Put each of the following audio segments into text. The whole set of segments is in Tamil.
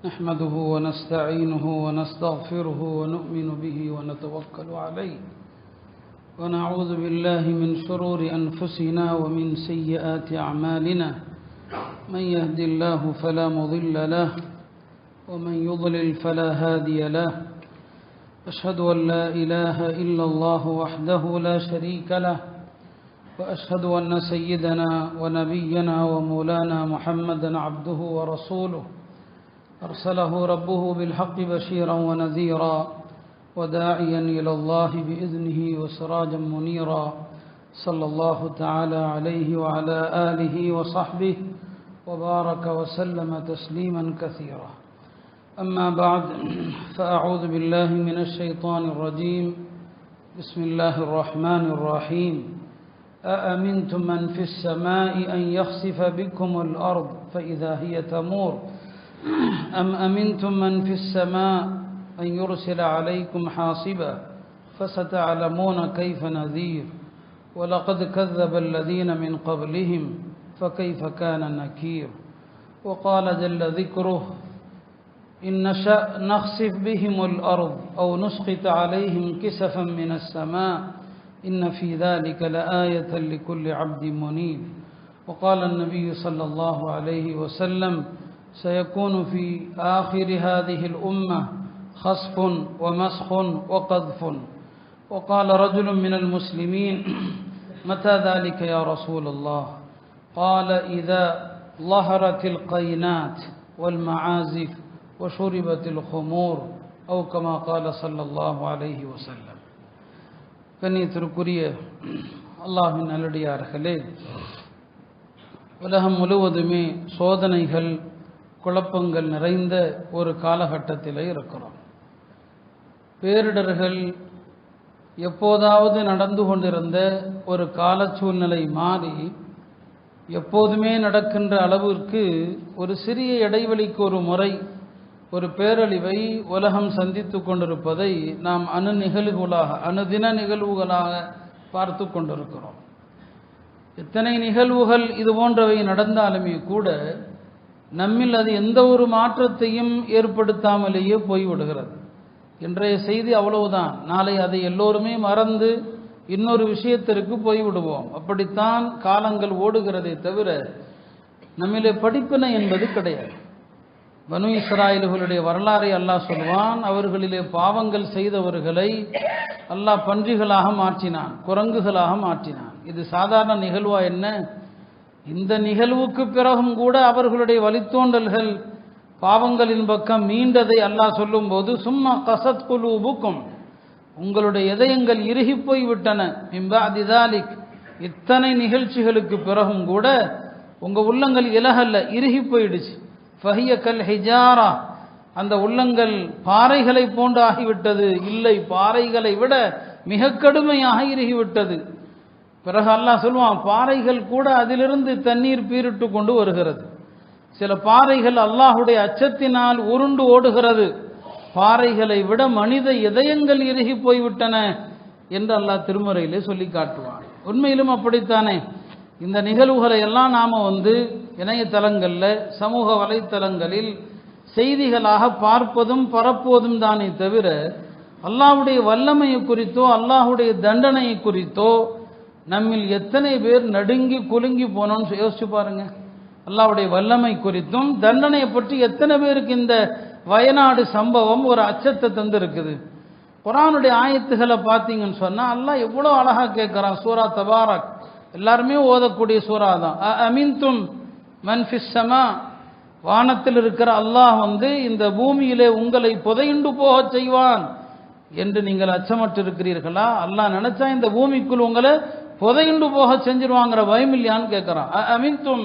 نحمده ونستعينه ونستغفره ونؤمن به ونتوكل عليه ونعوذ بالله من شرور أنفسنا ومن سيئات أعمالنا من يهد الله فلا مضل له ومن يضلل فلا هادي له أشهد أن لا إله إلا الله وحده لا شريك له وأشهد أن سيدنا ونبينا ومولانا محمدا عبده ورسوله أرسله ربه بالحق بشيرا ونذيرا وداعيا إلى الله بإذنه وسراجا منيرا صلى الله تعالى عليه وعلى آله وصحبه وبارك وسلم تسليما كثيرا. أما بعد فأعوذ بالله من الشيطان الرجيم. بسم الله الرحمن الرحيم. أأمنتم من في السماء أن يخسف بكم الأرض فإذا هي تمور أم أمنتم من في السماء أن يرسل عليكم حاصبا فستعلمون كيف نذير ولقد كذب الذين من قبلهم فكيف كان نكير. وقال جل ذكره إن نشأ نخسف بهم الأرض أو نسقط عليهم كسفا من السماء إن في ذلك لآية لكل عبد منيب. وقال النبي صلى الله عليه وسلم سيكون في آخر هذه الأمة خسف ومسخ وقذف. وقال رجل من المسلمين متى ذلك يا رسول الله؟ قال إذا ظهرت القينات والمعازف وشربت الخمور أو كما قال صلى الله عليه وسلم. கண்ணியத்திற்குரிய அல்லாஹ்வின் நல்லடியார்களே, உலகம் முழுவதுமே சோதனைகள் குழப்பங்கள் நிறைந்த ஒரு காலகட்டத்தில் இருக்கிறோம். பேரிடர்கள் எப்போதாவது நடந்து கொண்டிருந்த ஒரு கால சூழ்நிலை மாறி எப்போதுமே நடக்கின்ற அளவிற்கு ஒரு சிறிய இடைவெளிக்கு ஒரு முறை ஒரு பேரழிவை உலகம் சந்தித்து கொண்டிருப்பதை நாம் அனுதின நிகழ்வுகளாக பார்த்து கொண்டிருக்கிறோம். எத்தனை நிகழ்வுகள் இது போன்றவை நடந்தாலுமே கூட நம்மில் அது எந்த ஒரு மாற்றத்தையும் ஏற்படுத்தாமலேயே போய்விடுகிறது. இன்றைய செய்தி அவ்வளவுதான், நாளை அதை எல்லோருமே மறந்து இன்னொரு விஷயத்திற்கு போய்விடுவோம். அப்படித்தான் காலங்கள் ஓடுகிறதே தவிர நம்மிலே படிப்பினை என்பது கிடையாது. பனு இஸ்ராயேலுடைய வரலாறை அல்லாஹ் சொல்வான். அவர்களிலே பாவங்கள் செய்தவர்களை அல்லாஹ் பன்றிகளாக மாற்றினான், குரங்குகளாக மாற்றினான். இது சாதாரண நிகழ்வா என்ன? இந்த நிகழ்வுக்கு பிறகும் கூட அவர்களுடைய வழித்தோன்றல்கள் பாவங்களின் பக்கம் மீண்டதை அல்லாஹ் சொல்லும் போது சும்மா கசத் குலூபுக்கும், உங்களுடைய இதயங்கள் இறுகி போய் விட்டன. மிம்பஅதி தாலிக், இத்தனை நிகழ்ச்சிகளுக்கு பிறகும் கூட உங்க உள்ளங்கள் இலகல்ல, இறுகி போயிடுச்சு. ஃபஹிய கல் ஹிஜாரா, அந்த உள்ளங்கள் பாறைகளை போன்று ஆகிவிட்டது. இல்லை, பாறைகளை விட மிக கடுமையாக இறுகிவிட்டது. பிறகு அல்லாஹ் சொல்லுவான், பாறைகள் கூட அதிலிருந்து தண்ணீர் பீரிட்டு கொண்டு வருகிறது. சில பாறைகள் அல்லாஹுடைய அச்சத்தினால் உருண்டு ஓடுகிறது. பாறைகளை விட மனித இதயங்கள் இறுகி போய்விட்டன என்று அல்லாஹ் திருமறையிலே சொல்லி காட்டுவான். உண்மையிலும் அப்படித்தானே? இந்த நிகழ்வுகளை எல்லாம் நாம் இணையதளங்களில் சமூக வலைத்தளங்களில் செய்திகளாக பார்ப்பதும் பரப்புவதும் தானே தவிர அல்லாஹ்வுடைய வல்லமையை குறித்தோ அல்லாஹ்வுடைய தண்டனையை குறித்தோ நம்மில் எத்தனை பேர் நடுங்கி குலுங்கி போனோம்னு யோசிச்சு பாருங்க. அல்லாஹ்வுடைய வல்லமை குறித்தும் தண்டனையை பற்றி எத்தனை பேருக்கு இந்த வயநாடு சம்பவம் ஒரு அச்சத்தை தந்திருக்குது. குர்ஆனுடைய ஆயத்துகளை பார்த்தீங்கன்னு சொன்னால் அல்லாஹ் எவ்வளோ அழகாக கேட்குறான். சூரா தபாரக் எல்லாருமே ஓதக்கூடிய சூரா தான். அமின்தும் மன் ஃபிஸ் ஸமா, வானத்தில் இருக்கிற அல்லாஹ் இந்த பூமியிலே உங்களை புதையுண்டு போக செய்வான் என்று நீங்கள் அச்சமற்று இருக்கிறீர்களா? அல்லாஹ் நினைச்சா இந்த பூமிக்குள் உங்களை புதையுண்டு போக செஞ்சிருவாங்கிற பயம் இல்லையான்னு கேட்குறான். அமின்தும்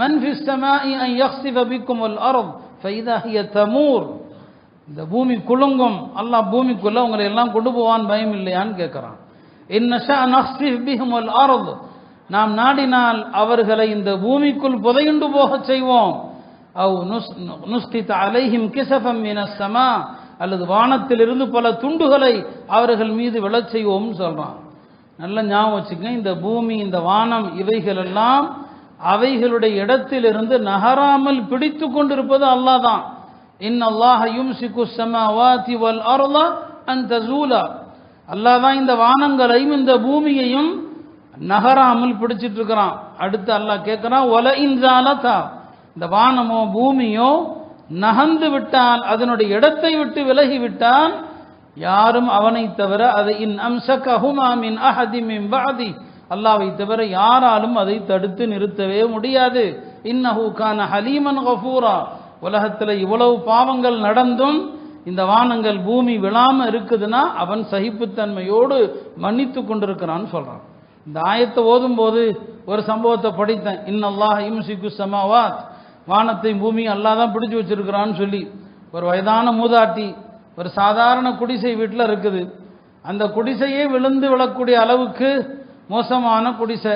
மன் ஃபிஸ் ஸமாஇ அன் யக்ஸிஃப பிக்குமுல் அர்த் ஃபஇதா ஹிய தமூர், இந்த பூமி குலுங்கும், அல்லாஹ் பூமிக்குள்ள உங்களை எல்லாம் கொண்டு போவான் பயம் இல்லையான்னு கேட்குறான். இன் நஷா நக்ஸிஃப் பிஹுமுல் அர்த், நாம் நாடினால் அவர்களை இந்த பூமிக்குள் புதையுண்டு போக செய்வோம். அவ் நுஸ்கித் அலைஹிம் கிஸஃபம் மினஸ் ஸமா, அல்லது வானத்திலிருந்து பல துண்டுகளை அவர்கள் மீது விழச் செய்வோம்னு சொல்றான். நல்ல ஞாபகம் வச்சுக்கங்க, இந்த பூமி இந்த வானம் இவைகளெல்லாம் அவைகளுடைய இடத்திலிருந்து நகராமல் பிடித்து கொண்டிருப்பது அல்லாஹ் தான். இன்னல்லாஹ யும்சிகு ஸமாவாதி வல் அர்த அன் தஸூலா. அல்லாஹ் தான் இந்த வானங்களையும் இந்த பூமியையும் நகராமல் பிடிச்சிட்டு இருக்கிறான். அடுத்து அல்லாஹ் கேட்கிறான், வல இன் ஜாலதா, இந்த வானமோ பூமியோ நகர்ந்து விட்டால், அதனுடைய இடத்தை விட்டு விலகி விட்டால், யாரும் அவனை தவிர அதை இன் அம்சகஹுமா மின் அஹதி மின் பஅதி, அல்லாஹ்வை தவிர யாராலும் அதை தடுத்து நிறுத்தவே முடியாது. இன்னஹு கான ஹலீமன் கஃபூரா. உலகத்தில் இவ்வளவு பாவங்கள் நடந்தும் இந்த வானங்கள் பூமி விழாம இருக்குதுன்னா அவன் சகிப்புத்தன்மையோடு மன்னித்து கொண்டிருக்கிறான்னு சொல்றான். இந்த ஆயத்தை ஓதும் போது ஒரு சம்பவத்தை படித்தேன். இன்னல்லாஹ யும்சிகு ஸமாவாத், வானத்தை பூமி அல்லாஹ் தான் பிடிச்சு வச்சிருக்கிறான்னு சொல்லி. ஒரு வயதான மூதாட்டி ஒரு சாதாரண குடிசை வீட்டில் இருக்குது. அந்த குடிசையே விழுந்து விழக்கூடிய அளவுக்கு மோசமான குடிசை.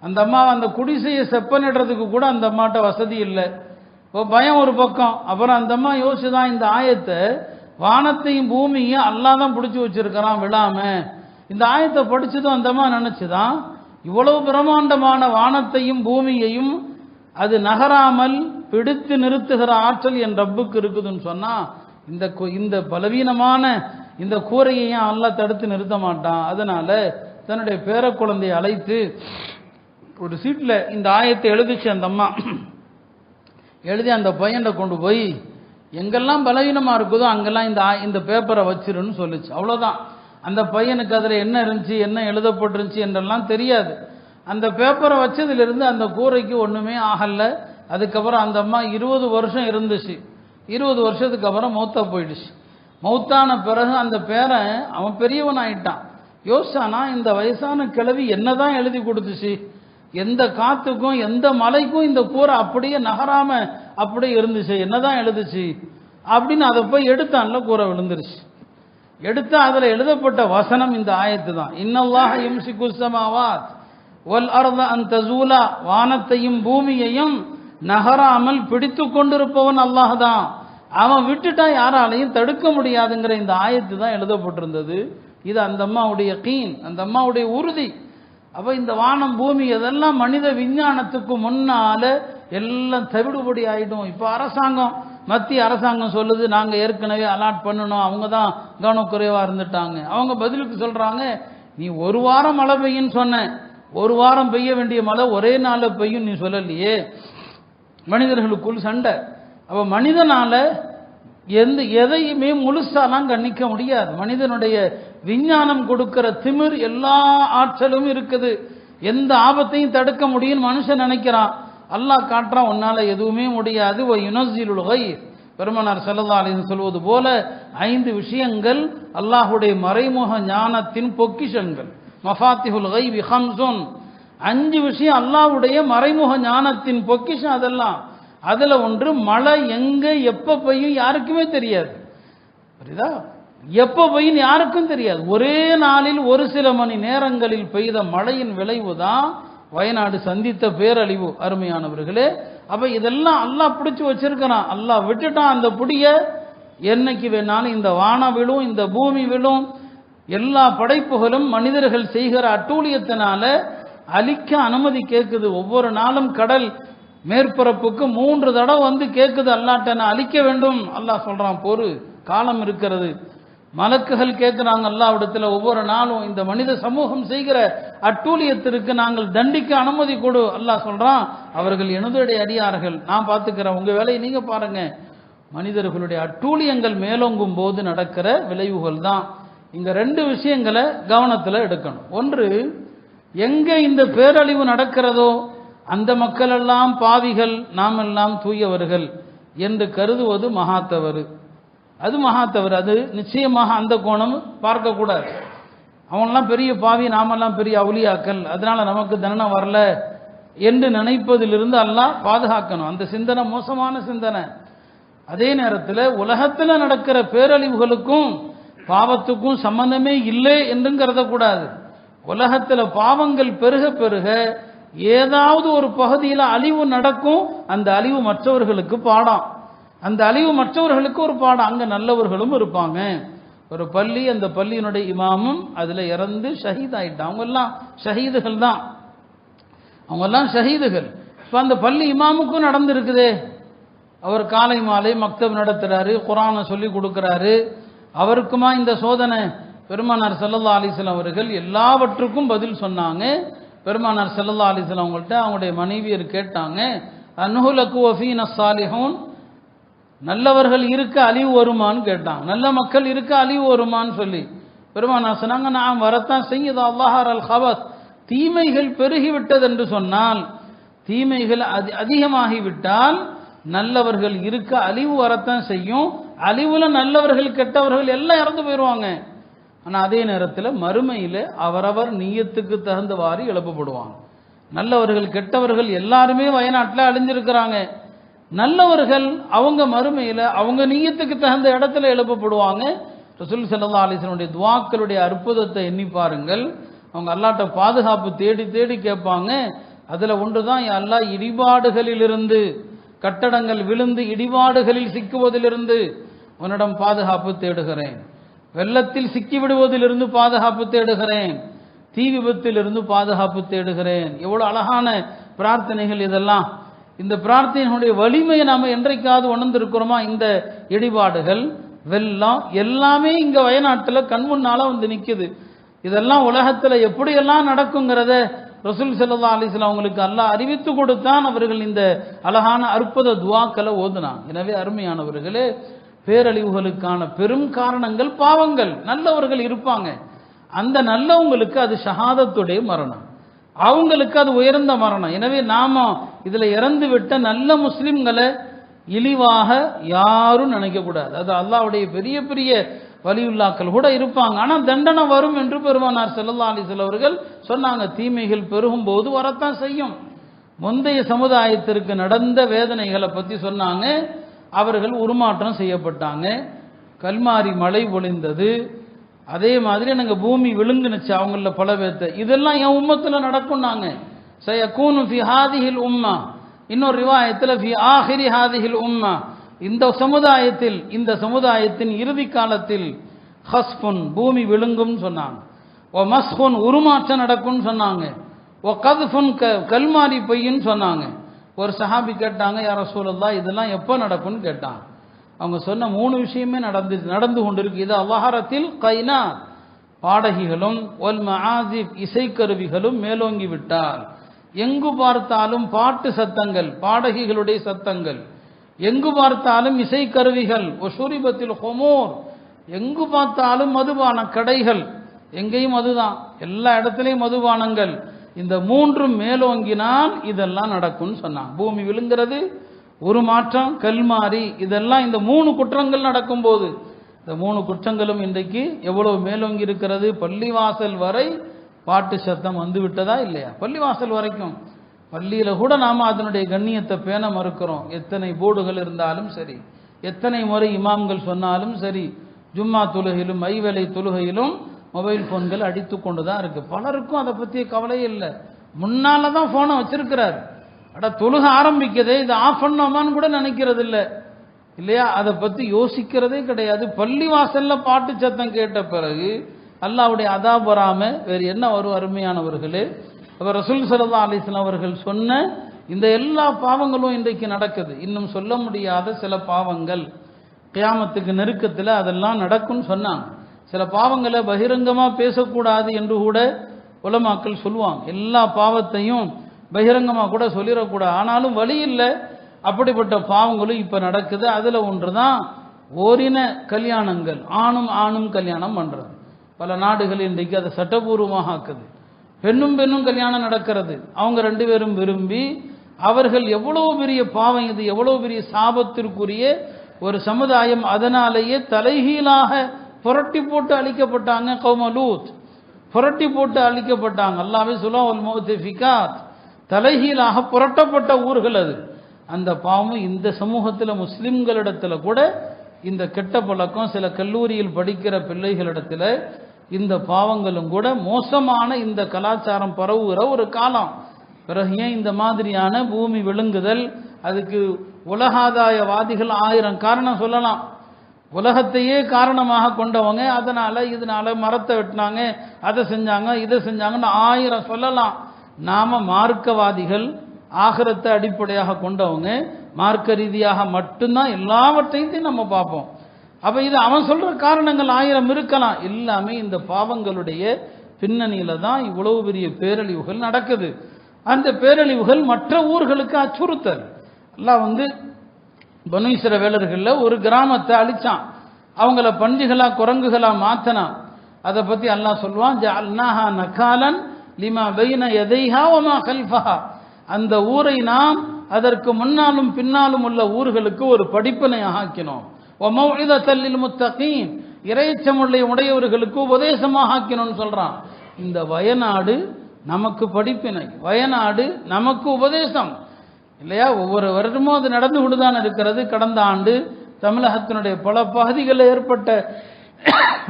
அந்த அம்மா அந்த குடிசையை செப்பனிடுறதுக்கு கூட அந்த அம்மாட்ட வசதி இல்லை. இப்போ பயம் ஒரு பக்கம். அப்புறம் அந்த அம்மா யோசிச்சுதான் இந்த ஆயத்தை, வானத்தையும் பூமியும் அல்லாஹ் தான் பிடிச்சி வச்சிருக்கிறான் விழாம. இந்த ஆயத்தை படிச்சதும் அந்த அம்மா நினைச்சுதான், இவ்வளவு பிரம்மாண்டமான வானத்தையும் பூமியையும் அது நகராமல் பிடித்து நிறுத்துகிற ஆற்றல் என் ரப்புக்கு இருக்குதுன்னு சொன்னா, இந்த பலவீனமான இந்த கூரையையும் அல்லாஹ் தடுத்து நிறுத்த மாட்டான். அதனால தன்னுடைய பேர குழந்தையை அழைத்து ஒரு சீட்டில் இந்த ஆயத்தை எழுதிச்சு அந்த அம்மா. எழுதி அந்த பையனை கொண்டு போய் எங்கெல்லாம் பலவீனமாக இருக்குதோ அங்கெல்லாம் இந்த பேப்பரை வச்சிருன்னு சொல்லிச்சு. அவ்வளோதான். அந்த பையனுக்கு அதில் என்ன இருந்துச்சு, என்ன எழுதப்பட்டிருந்துச்சு என்றெல்லாம் தெரியாது. அந்த பேப்பரை வச்சதுலேருந்து அந்த கூரைக்கு ஒன்றுமே ஆகல. அதுக்கப்புறம் அந்த அம்மா 20 வருஷம் இருந்துச்சு. 20 வருஷத்துக்கு அப்புறம் மௌத்தா போயிடுச்சு. மௌத்தான பிறகு அந்த பேரன் அவன் பெரியவன் ஆயிட்டான். யோசிச்சானா, இந்த வயசான கிழவி என்னதான் எழுதி கொடுத்துச்சு, எந்த காத்துக்கும் எந்த மலைக்கும் இந்த கூரை அப்படியே நகராம அப்படியே இருந்துச்சு, என்னதான் எழுதுச்சு அப்படின்னு அதை போய் எடுத்தான்ல, கூரை விழுந்துருச்சு. எடுத்தா அதில் எழுதப்பட்ட வசனம் இந்த ஆயத்து தான். இன்னல்லாஹ யும்சிகு ஸமாவாத் வல் அர்த அன் தஸூலா, வானத்தையும் பூமியையும் நகராமல் பிடித்து கொண்டிருப்பவன் அல்லாஹ் தான், அவன் விட்டுட்டா யாராலையும் தடுக்க முடியாதுங்கிற இந்த ஆயத்து தான் எழுதப்பட்டிருந்தது. இது அந்த அம்மாவுடைய யகீன், அந்த அம்மாவுடைய உறுதி. அப்போ இந்த வானம் பூமி இதெல்லாம் மனித விஞ்ஞானத்துக்கு முன்னால எல்லாம் தவிடுபடி ஆயிடும். இப்போ அரசாங்கம், மத்திய அரசாங்கம் சொல்லுது நாங்கள் ஏற்கனவே அலாட் பண்ணணும், அவங்க தான் கவனக்குறைவாக இருந்துட்டாங்க. அவங்க பதிலுக்கு சொல்கிறாங்க, நீ ஒரு வாரம் மழை பெய்யுன்னு சொன்ன, ஒரு வாரம் பெய்ய வேண்டிய மழை ஒரே நாளில் பெய்யும் நீ சொல்லலையே. மனிதர்களுக்குள் சண்டை. அப்போ மனிதனால எதையுமே முழுசாலாம் கண்ணிக்க முடியாது. மனிதனுடைய விஞ்ஞானம் கொடுக்கிற திமிர் எல்லா ஆற்றலும் இருக்குது. எந்த ஆபத்தையும் தடுக்க முடியும் மனுஷன் நினைக்கிறான். அல்லாஹ் காட்டுறான், உன்னால எதுவுமே முடியாது. யுனஸ்ஸிலுல் கைர், பெருமானார் ஸல்லல்லாஹு அலைஹி வஸல்லம் சொல்வது போல 5 விஷயங்கள் அல்லாஹுடைய மறைமுக ஞானத்தின் பொக்கிஷங்கள். மஃபாத்திஹுல் கைபி ஹம்ஸுன், 5 விஷயம் அல்லாஹ்வுடைய மறைமுக ஞானத்தின் பொக்கிஷம். அதெல்லாம் அதுல ஒன்று, மழை எங்க எப்ப பெய்யும் யாருக்குமே தெரியாது. புரியுதா? எப்ப பெய்யும் யாருக்கும் தெரியாது. ஒரே நாளில் ஒரு சில மணி நேரங்களில் பெய்த மழையின் விளைவு தான் வயநாடு சந்தித்த பேரழிவு. அருமையானவர்களே, அப்ப இதெல்லாம் அல்லாஹ் பிடிச்சு வச்சிருக்கிறான். அல்லாஹ் விட்டுட்டான் அந்த புடிய. என்னைக்கு வேணாலும் இந்த வானம் விழும், இந்த பூமி விழும். எல்லா படைப்புகளும் மனிதர்கள் செய்கிற அட்டூழியத்தினால அழிக்க அனுமதி கேட்குது. ஒவ்வொரு நாளும் கடல் மேற்பரப்புக்கு 3 தடவை வந்து கேட்குது, அல்லாஹ்ட்ட நான் அழிக்க வேண்டும். அல்லாஹ் சொல்றான், பொறு, காலம் இருக்கிறது. மலக்குகள் கேட்குறாங்க அல்லாஹ்விடத்தில், ஒவ்வொரு நாளும் இந்த மனித சமூகம் செய்கிற அட்டூழியத்திற்கு நாங்கள் தண்டிக்க அனுமதி கொடு. அல்லாஹ் சொல்றான், அவர்கள் எனதுடைய அடியார்கள், நான் பார்த்துக்கிறேன், உங்க வேலையை நீங்க பாருங்க. மனிதர்களுடைய அட்டூழியங்கள் மேலோங்கும் போது நடக்கிற விளைவுகள் தான். இங்க 2 விஷயங்களை கவனத்தில் எடுக்கணும். ஒன்று, எங்க இந்த பேரழிவு நடக்கிறதோ அந்த மக்கள் எல்லாம் பாவிகள், நாம் எல்லாம் தூயவர்கள் என்று கருதுவது மகாத்தவறு. அது மகாத்தவறு. அது நிச்சயமாக அந்த கோணம் பார்க்கக்கூடாது. அவனெல்லாம் பெரிய பாவி, நாமெல்லாம் பெரிய அவுலியாக்கள், அதனால நமக்கு தண்டனை வரல என்று நினைப்பதிலிருந்து அல்லாஹ் பாதுகாக்கணும். அந்த சிந்தனை மோசமான சிந்தனை. அதே நேரத்தில் உலகத்தில் நடக்கிற பேரழிவுகளுக்கும் பாவத்துக்கும் சம்பந்தமே இல்லை என்றும் கருதக்கூடாது. உலகத்தில் பாவங்கள் பெருக பெருக ஏதாவது ஒரு பகுதியில் அழிவு நடக்கும். அந்த அழிவு மற்றவர்களுக்கு பாடம், அந்த அழிவு மற்றவர்களுக்கு ஒரு பாடம். அங்கே நல்லவர்களும் இருப்பாங்க. ஒரு பள்ளி, அந்த பள்ளியினுடைய இமாமும் அதில் இறந்து ஷஹீத் ஆயிட்டான். அவங்கெல்லாம் ஷஹீதுகள் தான், அவங்கெல்லாம் ஷஹீதுகள். இப்போ அந்த பள்ளி இமாமுக்கும் நடந்திருக்குதே. அவர் காலை மாலை மக்தப் நடத்துறாரு, குர்ஆனை சொல்லி கொடுக்குறாரு. அவருக்குமா இந்த சோதனை? பெருமானார் ஸல்லல்லாஹு அலைஹி வஸல்லம் அவர்கள் எல்லாவற்றுக்கும் பதில் சொன்னாங்க. பெருமானார் ஸல்லல்லாஹு அலைஹி வஸல்லம் அவங்கள்ட்ட அவங்களுடைய மனைவியர் கேட்டாங்க, அன்ஹுலகு வஃபீன ஸாலிஹூன், நல்லவர்கள் இருக்க அழிவு வருமான்னு கேட்டாங்க. நல்ல மக்கள் இருக்க அழிவு வருமான்னு சொல்லி பெருமானார் சொன்னாங்க, நான் வரத்தான் செய்யுது. அல்லாஹர் அல் ஹபத், தீமைகள் பெருகிவிட்டது என்று சொன்னால், தீமைகள் அதிகமாகிவிட்டால் நல்லவர்கள் இருக்க அழிவு வரத்தான் செய்யும். அழிவுல நல்லவர்கள் கெட்டவர்கள் எல்லாம் இறந்து போயிடுவாங்க. ஆனால் அதே நேரத்தில் மறுமையில் அவரவர் நீயத்துக்கு தகுந்தவாறு எழுப்பப்படுவாங்க. நல்லவர்கள் கெட்டவர்கள் எல்லாருமே வயநாட்டில் அழிஞ்சிருக்கிறாங்க. நல்லவர்கள் அவங்க மறுமையில் அவங்க நீயத்துக்கு தகுந்த இடத்துல எழுப்பப்படுவாங்க. ரசூல் ஸல்லல்லாஹு அலைஹி வஸல்லம் துஆக்களுடைய அற்புதத்தை எண்ணி பாருங்கள். அவங்க அல்லாஹ்ட்ட பாதுகாப்பு தேடி தேடி கேட்பாங்க. அதில் ஒன்று தான், அல்லாஹ் இடிபாடுகளிலிருந்து, கட்டடங்கள் விழுந்து இடிபாடுகளில் சிக்குவதிலிருந்து உன்னிடம் பாதுகாப்பு தேடுகிறேன், வெள்ளத்தில் சிக்கிவிடுவதிலிருந்து பாதுகாப்பு தேடுகிறேன், தீ விபத்திலிருந்து பாதுகாப்பு தேடுகிறேன். எவ்வளோ அழகான பிரார்த்தனைகள் இதெல்லாம். இந்த பிரார்த்தனைகளுடைய வலிமையை நாம் என்றைக்காவது உணர்ந்திருக்கிறோமா? இந்த இடிபாடுகள், வெள்ளம் எல்லாமே இங்கே வயநாட்டில் கண் முன்னால் வந்து நிற்குது. இதெல்லாம் உலகத்தில் எப்படியெல்லாம் நடக்குங்கிறத ரசூல் ஸல்லல்லாஹு அலைஹி வஸல்லம் அவங்களுக்கு அல்லாஹ் அறிவித்து கொடுத்தான். அவர்கள் இந்த அழகான அற்புத துஆக்களை ஓதுனாங்க. எனவே அருமையானவர்களே, பேரழிவுகளுக்கான பெரும் காரணங்கள் பாவங்கள். நல்லவர்கள் இருப்பாங்க, அந்த நல்லவங்களுக்கு அது ஷஹாதத்துடைய மரணம், அவங்களுக்கு அது உயர்ந்த மரணம். எனவே நாம இதில் இறந்து விட்ட நல்ல முஸ்லிம்களை இழிவாக யாரும் நினைக்கக்கூடாது. அது அல்லாஹ்வுடைய பெரிய பெரிய வலியுல்லாக்கள் கூட இருப்பாங்க, ஆனால் தண்டனை வரும் என்று பெருமானார் ஸல்லல்லாஹு அலைஹி வஸல்லம் அவர்கள் சொன்னாங்க. தீமைகள் பெருகும் போது வரத்தான் செய்யும். முந்தைய சமுதாயத்திற்கு நடந்த வேதனைகளை பற்றி சொன்னாங்க. அவர்கள் உருமாற்றம் செய்யப்பட்டாங்க, கல்மாரி மழை பொழிந்தது, அதே மாதிரி எனக்கு பூமி விழுங்குனுச்சு அவங்கள பல பேர்த்த. இதெல்லாம் என் உம்மத்தில் நடக்கும்னாங்க. சயகூனு ஃபி ஹாதிஹில் உம்மா, இன்னொரு ரிவாயத்தில் ஃபி ஆஹிரி ஹாதிஹில் உம்மா, இந்த சமுதாயத்தில், இந்த சமுதாயத்தின் இறுதி காலத்தில் ஹஸ்ஃபுன், பூமி விழுங்கும் சொன்னாங்க. ஓ மஸ்ஹுன், உருமாற்றம் நடக்கும்னு சொன்னாங்க. ஓ கத்ஃபுன், கல்மாரி பெய்யுன்னு சொன்னாங்க. ஒரு சஹாபி கேட்டாங்க, யா ரசூலல்லாஹ் இதெல்லாம் எப்போ நடக்கும்னு கேட்டாங்க. அவங்க சொன்ன 3 விஷயமே நடந்து கொண்டிருக்கு. இது அல்லாஹரத்தில் கைனா, பாடகிகளும் ஒல் மஆசிப், இசைக்கருவிகளும் மேலோங்கி விட்டால், எங்கு பார்த்தாலும் பாட்டு சத்தங்கள், பாடகிகளுடைய சத்தங்கள், எங்கு பார்த்தாலும் இசைக்கருவிகள், ஒஷுரிபத்தில் ஹொமோர், எங்கு பார்த்தாலும் மதுபான கடைகள், எங்கேயும் மதுதான், எல்லா இடத்துலையும் மதுபானங்கள். இந்த 3 மேலோங்கினால் இதெல்லாம் நடக்கும்னு சொன்னாங்க. பூமி விழுங்கிறது, ஒரு மாற்றம், கல்மாரி, இதெல்லாம் இந்த 3 குற்றங்கள் நடக்கும்போது, இந்த 3 குற்றங்களும் இன்றைக்கு எவ்வளவு மேலோங்கி இருக்கிறது. பள்ளிவாசல் வரை பாட்டு சத்தம் வந்து விட்டதா இல்லையா? பள்ளிவாசல் வரைக்கும். பள்ளியில் கூட நாம் அதனுடைய கண்ணியத்தை பேண மறுக்கிறோம். எத்தனை போர்டுகள் இருந்தாலும் சரி, எத்தனை முறை இமாம்கள் சொன்னாலும் சரி, ஜும்மா தொழுகையிலும் ஐவேளை தொழுகையிலும் மொபைல் ஃபோன்கள் அடித்து கொண்டு தான் இருக்குது. பலருக்கும் அதை பற்றிய கவலையே இல்லை. முன்னால் தான் ஃபோனை வச்சிருக்கிறார். அட தொழுக ஆரம்பிக்கதே, இதை ஆஃப் பண்ணோமான்னு கூட நினைக்கிறது இல்லை இல்லையா? அதை பற்றி யோசிக்கிறதே கிடையாது. பள்ளி வாசலில் பாட்டு சத்தம் கேட்ட பிறகு அல்லாஹ்வுடைய அதாப் வராம வேறு என்ன வரும்? அருமையானவர்களே, அவர் ரசூல் ஸல்லல்லாஹு அலைஹி வஸல்லம் அவர்கள் சொன்ன இந்த எல்லா பாவங்களும் இன்றைக்கு நடக்குது. இன்னும் சொல்ல முடியாத சில பாவங்கள் கியாமத்துக்கு நெருக்கத்தில் அதெல்லாம் நடக்கும்னு சொன்னாங்க. சில பாவங்களை பகிரங்கமாக பேசக்கூடாது என்று கூட உலமாக்கள் சொல்லுவாங்க. எல்லா பாவத்தையும் பகிரங்கமாக கூட சொல்லிடக்கூடாது. ஆனாலும் வழி இல்லை, அப்படிப்பட்ட பாவங்களும் இப்போ நடக்குது. அதில் ஒன்று தான் ஓரின கல்யாணங்கள், ஆணும் ஆணும் கல்யாணம் பண்ணுறது. பல நாடுகள் இன்றைக்கு அதை சட்டபூர்வமாக ஆக்குது. பெண்ணும் பெண்ணும் கல்யாணம் நடக்கிறது. அவங்க 2 பேரும் விரும்பி, அவர்கள் எவ்வளவு பெரிய பாவம் இது, எவ்வளவு பெரிய சாபத்திற்குரிய ஒரு சமுதாயம். அதனாலேயே தலைகீழாக புரட்டி போட்டு அழிக்கப்பட்டாங்க. கௌம லூத் புரட்டி போட்டு அழிக்கப்பட்டாங்க. அல்லாஹ்வே சுலாவுல் முஃதஃபிகாத், தலைகீழாக புரட்டப்பட்ட ஊர்கள் அது. அந்த பாவம் இந்த சமூகத்தில் முஸ்லிம்களிடத்தில் கூட இந்த கெட்ட பழக்கம், சில கல்லூரியில் படிக்கிற பிள்ளைகளிடத்தில் இந்த பாவங்களும் கூட மோசமான இந்த கலாச்சாரம் பரவுகிற ஒரு காலம். பிறகு ஏன் இந்த மாதிரியான பூமி விழுங்குதல்? அதுக்கு உலகாதாயவாதிகள் 1000 காரணம் சொல்லலாம். உலகத்தையே காரணமாக கொண்டவங்க, அதனால இதனால மரத்தை வெட்டினாங்க, அதை செஞ்சாங்க, இதை செஞ்சாங்கன்னு 1000 சொல்லலாம். நாம மார்க்கவாதிகள், ஆகிரத்தை அடிப்படையாக கொண்டவங்க, மார்க்க ரீதியாக மட்டும்தான் எல்லாவற்றையும் நம்ம பார்ப்போம். அப்ப இது அவன் சொல்ற காரணங்கள் 1000 இருக்கலாம். எல்லாமே இந்த பாவங்களுடைய பின்னணியில தான் இவ்வளவு பெரிய பேரழிவுகள் நடக்குது. அந்த பேரழிவுகள் மற்ற ஊர்களுக்கு அச்சுறுத்தல். அல்லாஹ் பனு இஸ்ரவேலர்கள்ல ஒரு கிராமத்தை அழிச்சான், அவங்கள பன்றிகளா குரங்குகளா மாத்தனான். அதை பத்தி அல்லாஹ் சொல்லுவான், ஜஅல்நாஹா நகாலன் லிமா பைன யதைஹா வமா கல்ஃபஹா. அந்த ஊரை நாம் அதற்கு முன்னாலும் பின்னாலும் உள்ள ஊர்களுக்கு ஒரு படிப்பினையாக ஆக்கினோம். வமௌஇதத்தல் லில் முத்தகீன், இறைச்சமுள்ள உடையவர்களுக்கு உபதேசமாக ஆக்கினோம்னு சொல்றான். இந்த வயநாடு நமக்கு படிப்பினை, வயநாடு நமக்கு உபதேசம் இல்லையா? ஒவ்வொரு வருடமும் அது நடந்து கொண்டுதான் இருக்கிறது. கடந்த ஆண்டு தமிழகத்தினுடைய பல பகுதிகளில் ஏற்பட்ட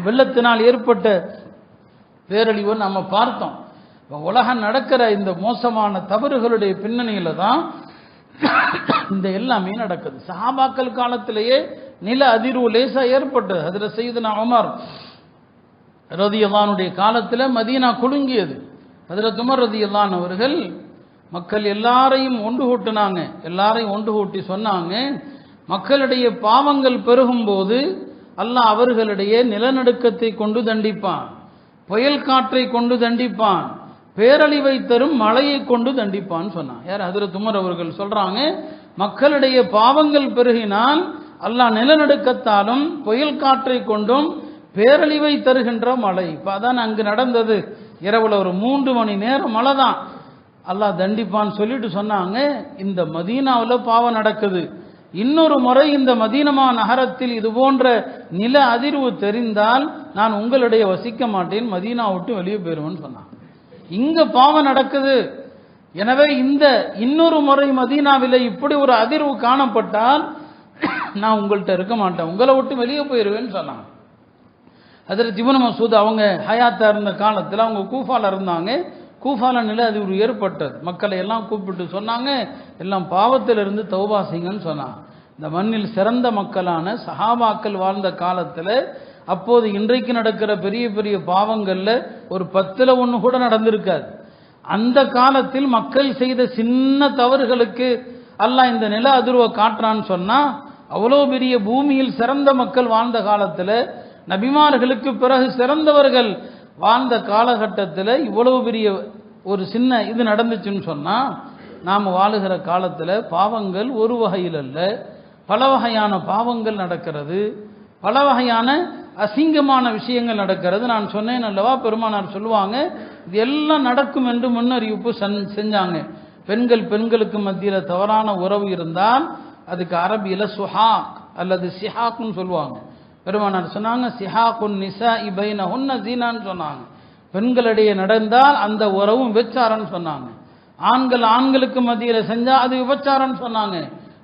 வெள்ளத்தினால் ஏற்பட்ட பேரழிவை நம்ம பார்த்தோம். உலகம் நடக்கிற இந்த மோசமான தவறுகளுடைய பின்னணியில தான் இந்த எல்லாமே நடக்குது. சஹாபாக்கள் காலத்திலேயே நில அதிர்வு லேசா ஏற்பட்டது. அதில் சையதுனா உமர் ரலியல்லாஹு காலத்தில் மதீனா குலுங்கியது. அதில் உமர் ரலியல்லாஹு அவர்கள் மக்கள் எல்லாரையும் ஒன்று கூட்டினாங்க. எல்லாரையும் ஒன்று கூட்டி சொன்னாங்க, மக்களுடைய பாவங்கள் பெருகும் போது அல்லாஹ் அவர்களுடைய நிலநடுக்கத்தை கொண்டு தண்டிப்பான், புயல் காற்றை கொண்டு தண்டிப்பான், பேரழிவை தரும் மழையை கொண்டு தண்டிப்பான்னு சொன்னான். யார்? ஹஜ்ரத் உமர் அவர்கள் சொல்றாங்க, மக்களுடைய பாவங்கள் பெருகினால் அல்லாஹ் நிலநடுக்கத்தாலும் புயல் காற்றை கொண்டும் பேரழிவை தருகின்ற மழை. இப்போ அதான் அங்கு நடந்தது. இரவுல ஒரு 3 மணி நேரம் மழை தான், அல்லாஹ் தண்டிப்பான்னு சொல்லிட்டு சொன்னாங்க. இந்த மதீனாவில் பாவம் நடக்குது, இன்னொரு முறை இந்த மதீனமா நகரத்தில் இது போன்ற நில அதிர்வு தெரிந்தால் நான் உங்களுடைய வசிக்க மாட்டேன், மதீனா விட்டு வெளியே போயிருவேன்னு சொன்னான். இங்க பாவம் நடக்குது, எனவே இந்த இன்னொரு முறை மதீனாவில் இப்படி ஒரு அதிர்வு காணப்பட்டால் நான் உங்கள்கிட்ட இருக்க மாட்டேன், உங்களை விட்டு வெளியே போயிருவேன்னு சொன்னாங்க. ஹஜ்ரத் இப்னு மஸ்ஊத் அவங்க ஹயாத்தா இருந்த காலத்தில் அவங்க கூஃபால இருந்தாங்க. கூஃபால நில அதிர்வு ஏற்பட்டது. மக்களை எல்லாம் கூப்பிட்டு சொன்னாங்க, எல்லாம் பாவத்திலிருந்து தௌபா செய்யுங்கன்னு சொன்னாங்க. இந்த மண்ணில் சிறந்த மக்களான சஹாபாக்கள் வாழ்ந்த காலத்தில் அப்போது இன்றைக்கு நடக்கிற பெரிய பெரிய பாவங்கள்ல ஒரு 10ல் 1 கூட நடந்திருக்காது. அந்த காலத்தில் மக்கள் செய்த சின்ன தவறுகளுக்கு அல்லாஹ் இந்த நில அதிர்வை காட்டுறான்னு சொன்னா, அவ்வளோ பெரிய பூமியில் சிறந்த மக்கள் வாழ்ந்த காலத்தில், நபிமார்களுக்கு பிறகு சிறந்தவர்கள் வாழ்ந்த காலகட்டத்தில் இவ்வளவு பெரிய ஒரு சின்ன இது நடந்துச்சுன்னு சொன்னா, நாம் வாழுகிற காலத்தில் பாவங்கள் ஒரு வகையில் அல்ல, பல வகையான பாவங்கள் நடக்கிறது, பல வகையான அசிங்கமான விஷயங்கள் நடக்கிறது. நான் சொன்னேன் அல்லவா, பெருமானார் சொல்லுவாங்க, இது எல்லாம் நடக்கும் என்று முன்னறிவிப்பு செஞ்சாங்க. பெண்களுக்கு மத்தியில் தவறான உறவு இருந்தால் அதுக்கு அரபியில சுஹாக் அல்லது சிஹாக்னு சொல்லுவாங்க. பெருமானார் சொன்னாங்க, சிஹாக்குன் நிசாஇ பைனஹுன்ன ஜீனான்னு சொன்னாங்க. பெண்களிடையே நடந்தால் அந்த உறவும் விபச்சாரம்னு சொன்னாங்க. ஆண்களுக்கு மத்தியில் செஞ்சா அது விபச்சாரம்னு சொன்னாங்க.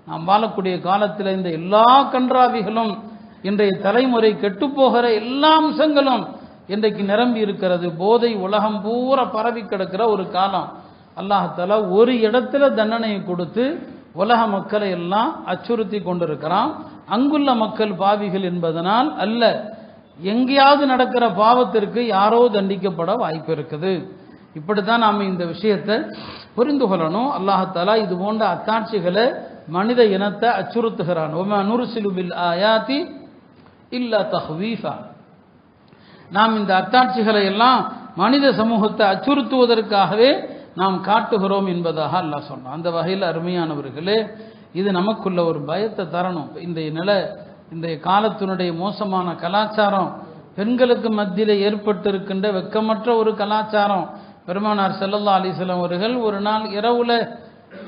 நாம் வாழக்கூடிய காலத்தில் இந்த எல்லா கன்றாவிகளும், இன்றைய தலைமுறை கெட்டுப்போகிற எல்லா அம்சங்களும் இன்றைக்கு நிரம்பி இருக்கிறது. போதை உலகம் பூரா பரவி கிடக்கிற ஒரு காலம். அல்லாஹ் தஆலா ஒரு இடத்துல தண்டனையை கொடுத்து உலக மக்களை எல்லாம் அச்சுறுத்தி கொண்டிருக்கிறான். அங்குள்ள மக்கள் பாவிகள் என்பதனால் அல்ல, எங்கேயாவது நடக்கிற பாவத்திற்கு யாரோ தண்டிக்கப்பட வாய்ப்பு இருக்குது. இப்படித்தான் நாம் இந்த விஷயத்தை புரிந்து கொள்ளணும். அல்லாஹ் தஆலா இது போன்ற அத்தாட்சிகளை மனித இனத்தை அச்சுறுத்துகிறான். வமா நுர்சிலு பில் ஆயாத்தி இல்லா தஹ்வீஃபா. நாம் இந்த அத்தாட்சிகளை எல்லாம் மனித சமூகத்தை அச்சுறுத்துவதற்காகவே நாம் காட்டுகிறோம் என்பதாக அல்லாஹ் சொன்னான். அந்த வகையில் அருமையானவர்களே, இது நமக்குள்ள ஒரு பயத்தை தரணும். இன்றைய காலத்தினுடைய மோசமான கலாச்சாரம், பெண்களுக்கு மத்தியில் ஏற்பட்டிருக்கின்ற வெட்கமற்ற ஒரு கலாச்சாரம். பெருமானார் ஸல்லல்லாஹு அலைஹி வஸல்லம் அவர்கள் ஒரு நாள் இரவுல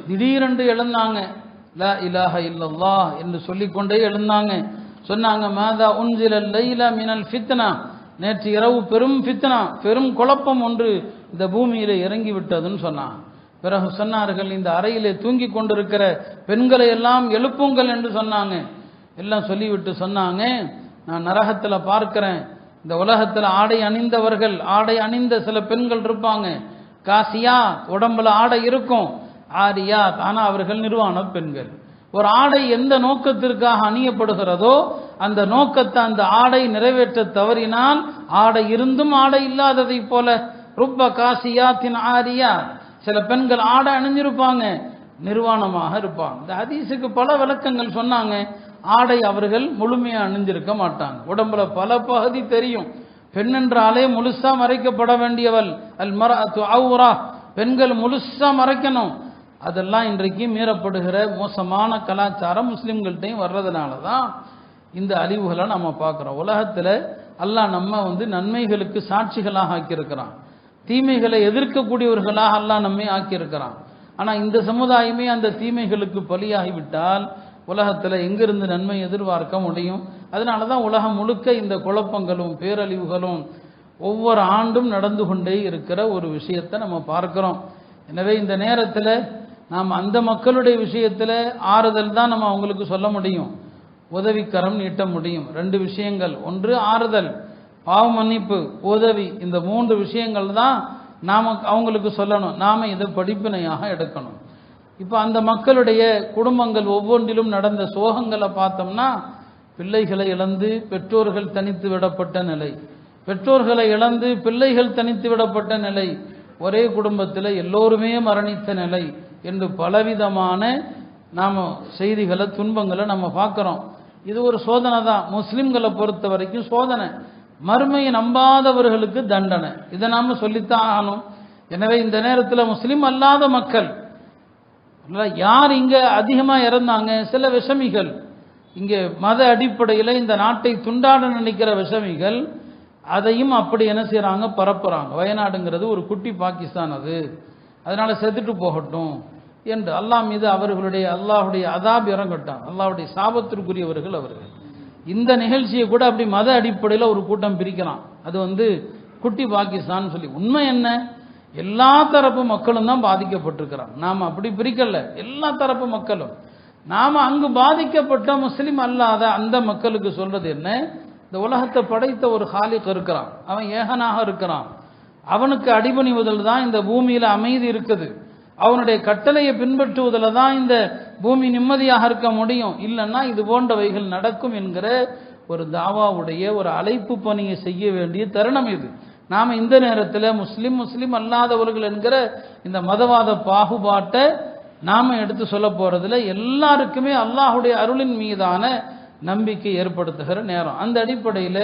திடீரென்று எழுந்தாங்க, லா இலாஹ இல்லல்லாஹ் என்று சொல்லிக்கொண்டே எழுந்தாங்க. சொன்னாங்க, மாதா உன்சிலல் லைலா மினல் ஃபித்னா, நேற்று இரவு பெரும் ஃபித்னா, பெரும் குழப்பம் ஒன்று இந்த பூமியில இறங்கி விட்டதுன்னு சொன்னாங்க. பிறகு சொன்னார்கள், இந்த அறையிலே தூங்கி கொண்டிருக்கிற பெண்களை எல்லாம் எழுப்புங்கள் என்று சொன்னாங்க. எல்லாம் சொல்லிவிட்டு சொன்னாங்க, நான் நரகத்தில் பார்க்கிறேன், இந்த உலகத்தில் ஆடை அணிந்தவர்கள், ஆடை அணிந்த சில பெண்கள் இருப்பாங்க, காசியா உடம்புல ஆடை இருக்கும், ஆரியா தானா அவர்கள் நிர்வாண பெண்கள். ஒரு ஆடை எந்த நோக்கத்திற்காக அணியப்படுகிறதோ அந்த நோக்கத்தை அந்த ஆடை நிறைவேற்ற தவறினால் ஆடை இருந்தும் ஆடை இல்லாததை போல ருப்ப காசியாத்தின் ஆரியா, சில பெண்கள் ஆடை அணிஞ்சிருப்பாங்க, நிர்வாணமாக இருப்பாங்க. இந்த ஹதீஸுக்கு பல விளக்கங்கள் சொன்னாங்க. ஆடை அவர்கள் முழுமையாக அணிஞ்சிருக்க மாட்டாங்க. உடம்புல பல பகுதி தெரியும். பெண் என்றாலே முழுசா மறைக்கப்பட வேண்டியவள். அல் மர்அத்து அவ்ரா, பெண்கள் முழுசா மறைக்கணும். அதெல்லாம் இன்றைக்கு மீறப்படுகிற மோசமான கலாச்சாரம் முஸ்லிம்கள்ட்டையும் வர்றதுனால தான் இந்த அழிவுகளை நம்ம பார்க்குறோம். உலகத்தில் அல்லாஹ் நம்ம நன்மைகளுக்கு சாட்சிகளாக ஆக்கியிருக்கிறான், தீமைகளை எதிர்க்கக்கூடியவர்களாக அல்லாஹ் நம்மை ஆக்கியிருக்கிறான். ஆனால் இந்த சமுதாயமே அந்த தீமைகளுக்கு பலியாகிவிட்டால் உலகத்தில் எங்கிருந்து நன்மை எதிர்பார்க்க முடியும்? அதனால தான் உலகம் முழுக்க இந்த குழப்பங்களும் பேரழிவுகளும் ஒவ்வொரு ஆண்டும் நடந்து கொண்டே இருக்கிற ஒரு விஷயத்தை நம்ம பார்க்கிறோம். எனவே இந்த நேரத்தில் நாம் அந்த மக்களுடைய விஷயத்தில் ஆறுதல் தான் நம்ம அவங்களுக்கு சொல்ல முடியும், உதவிக்கரம் நீட்ட முடியும். 2 விஷயங்கள், ஒன்று ஆறுதல், பாவ மன்னிப்பு, உதவி. இந்த 3 விஷயங்கள் தான் நாம் அவங்களுக்கு சொல்லணும். நாம் இதை படிப்பினையாக எடுக்கணும். இப்போ அந்த மக்களுடைய குடும்பங்கள் ஒவ்வொன்றிலும் நடந்த சோகங்களை பார்த்தோம்னா, பிள்ளைகளை இழந்து பெற்றோர்கள் தனித்து விடப்பட்ட நிலை, பெற்றோர்களை இழந்து பிள்ளைகள் தனித்து விடப்பட்ட நிலை, ஒரே குடும்பத்தில் எல்லோருமே மரணித்த நிலை என்று பலவிதமான நாம் செய்திகளை துன்பங்களை நம்ம பார்க்குறோம். இது ஒரு சோதனை தான். முஸ்லிம்களை பொறுத்த வரைக்கும் சோதனை, மறுமையை நம்பாதவர்களுக்கு தண்டனை. இதை நாம் சொல்லித்தான் ஆகணும். எனவே இந்த நேரத்தில் முஸ்லிம் அல்லாத மக்கள் யார் இங்கே அதிகமாக இறந்தாங்க? சில விஷமிகள், இங்கே மத அடிப்படையில் இந்த நாட்டை துண்டாட நினைக்கிற விஷமிகள் அதையும் அப்படி என்ன செய்கிறாங்க, பரப்புகிறாங்க. வயநாடுங்கிறது ஒரு குட்டி பாகிஸ்தான், அது அதனால செத்துட்டு போகட்டும் என்று அல்லாஹ் மீது அவர்களுடைய அல்லாஹுடைய அதாப் இறங்கட்டான். அல்லாஹுடைய சாபத்திற்குரியவர்கள் அவர்கள். இந்த நிகழ்ச்சியை கூட அப்படி மத அடிப்படையில் ஒரு கூட்டம் பிரிக்கிறான். அது குட்டி பாகிஸ்தான் சொல்லி. உண்மை என்ன? எல்லா தரப்பு மக்களும் தான் பாதிக்கப்பட்டிருக்கிறான். நாம் அப்படி பிரிக்கல, எல்லா தரப்பு மக்களும். நாம் அங்கு பாதிக்கப்பட்ட முஸ்லிம் அல்லாத அந்த மக்களுக்கு சொல்றது என்ன? இந்த உலகத்தை படைத்த ஒரு காலிக் இருக்கிறான், அவன் ஏகனாக இருக்கிறான், அவனுக்கு அடிபணிவதில் தான் இந்த பூமியில் அமைதி இருக்குது, அவனுடைய கட்டளையை பின்பற்றுவதில் தான் இந்த பூமி நிம்மதியாக இருக்க முடியும். இல்லைன்னா இது போன்றவைகள் நடக்கும் என்கிற ஒரு தாவாவுடைய ஒரு அழைப்பு பணியை செய்ய வேண்டிய தருணம் இது. நாம் இந்த நேரத்தில் முஸ்லிம் அல்லாதவர்கள் என்கிற இந்த மதவாத பாகுபாட்டை நாம் எடுத்து சொல்ல போகிறதுல எல்லாருக்குமே அல்லாஹுடைய அருளின் மீதான நம்பிக்கை ஏற்படுத்துகிற நேரம். அந்த அடிப்படையில்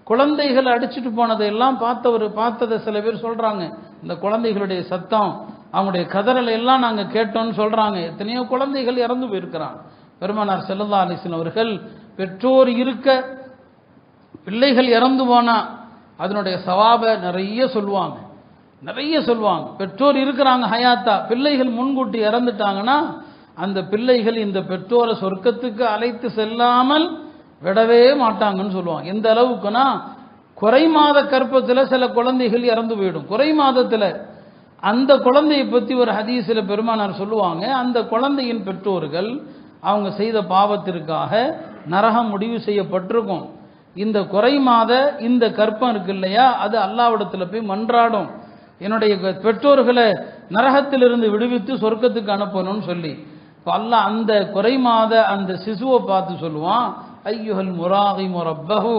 குழந்தைகள் அடிச்சுட்டு போனதையெல்லாம் பார்த்ததை சில பேர் சொல்கிறாங்க. இந்த குழந்தைகளுடைய சத்தம், அவங்களுடைய கதறலை எல்லாம் நாங்கள் கேட்டோன்னு சொல்கிறாங்க. எத்தனையோ குழந்தைகள் இறந்து போயிருக்கிறாங்க. பெருமானார் ஸல்லல்லாஹு அலைஹி வஸல்லம் அவர்கள் பெற்றோர் இருக்க பிள்ளைகள் இறந்து போனா அதனுடைய சவாபை நிறைய சொல்லுவாங்க. பெற்றோர் இருக்கிறாங்க ஹயாத்தா, பிள்ளைகள் முன்கூட்டி இறந்துட்டாங்கன்னா அந்த பிள்ளைகள் இந்த பெற்றோரை சொர்க்கத்துக்கு அழைத்து செல்லாமல் விடவே மாட்டாங்கன்னு சொல்லுவாங்க. எந்த அளவுக்குன்னா, குறை மாத கற்பத்தில் சில குழந்தைகள் இறந்து போயிடும். குறை மாதத்தில் அந்த குழந்தையை பற்றி ஒரு ஹதீஸில் பெருமானார் சொல்லுவாங்க, அந்த குழந்தையின் பெற்றோர்கள் அவங்க செய்த பாவத்திற்காக நரகம் முடிவு செய்யப்பட்டிருக்கும். இந்த குறை மாத இந்த கற்பம் இருக்கு இல்லையா, அது அல்லாஹ்விடத்தில் போய் மன்றாடும், என்னுடைய பெற்றோர்களை நரகத்திலிருந்து விடுவித்து சொர்க்கத்துக்கு அனுப்பணும்னு சொல்லி. இப்போ அல்லாஹ் அந்த குறை மாத அந்த சிசுவை பார்த்து சொல்லுவான், ஐயுஹல் முராகிமு ரப்பஹு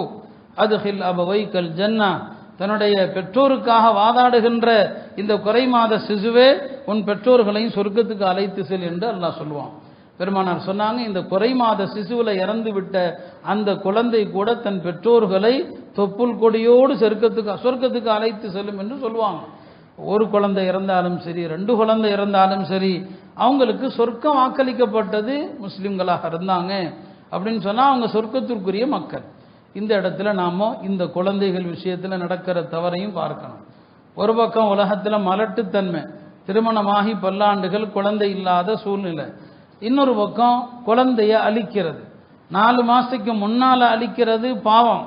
அதுஹில் அபவைக்கல் ஜன்னா, தன்னுடைய பெற்றோருக்காக வாதாடுகின்ற இந்த குறை மாத சிசுவே உன் பெற்றோர்களையும் சொர்க்கத்துக்கு அழைத்து செல் என்று அல்லாஹ் சொல்லுவான். பெருமானார் சொன்னாங்க, இந்த குறை மாத சிசுவில் இறந்து விட்ட அந்த குழந்தை கூட தன் பெற்றோர்களை தொப்புள் கொடியோடு சொர்க்கத்துக்கு அழைத்து செல்லும் என்று சொல்லுவாங்க. ஒரு குழந்தை இறந்தாலும் சரி, 2 குழந்தை இறந்தாலும் சரி, அவங்களுக்கு சொர்க்கம் வாக்களிக்கப்பட்டது முஸ்லிம்களாக இருந்தாங்க அப்படின்னு சொன்னால் அவங்க சொர்க்கத்திற்குரிய மக்கள். இந்த இடத்துல நாம் இந்த குழந்தைகள் விஷயத்தில் நடக்கிற தவறையும் பார்க்கணும். ஒரு பக்கம் உலகத்தில் மலட்டுத்தன்மை, திருமணமாகி பல்லாண்டுகள் குழந்தை இல்லாத சூழ்நிலை. இன்னொரு பக்கம் குழந்தைய அழிக்கிறது, 4 மாதத்துக்கு முன்னால் அழிக்கிறது பாவம்.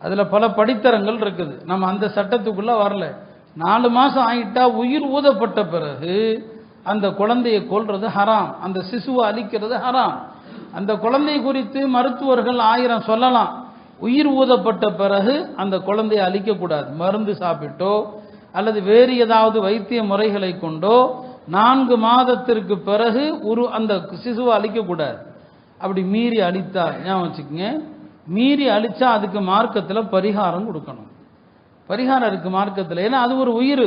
அதில் பல படித்தரங்கள் இருக்குது, நம்ம அந்த சட்டத்துக்குள்ளே வரல. 4 மாதம் ஆகிட்டா உயிர் ஊதப்பட்ட பிறகு அந்த குழந்தையை கொல்றது ஹராம், அந்த சிசுவை அழிக்கிறது ஹராம். அந்த குழந்தை குறித்து மருத்துவர்கள் 1000 சொல்லலாம், உயிர் ஊதப்பட்ட பிறகு அந்த குழந்தையை அழிக்கக்கூடாது. மருந்து சாப்பிட்டோ அல்லது வேறு ஏதாவது வைத்திய முறைகளை கொண்டோ 4 மாதத்திற்கு பிறகு அந்த சிசுவை அழிக்கக்கூடாது. அப்படி மீறி அழித்தா, ஞாபகம் வச்சுக்கோங்க, மீறி அழித்தா அதுக்கு மார்க்கத்தில் பரிகாரம் கொடுக்கணும். பரிகாரம் இருக்குது மார்க்கத்தில். ஏன்னா அது ஒரு உயிர்,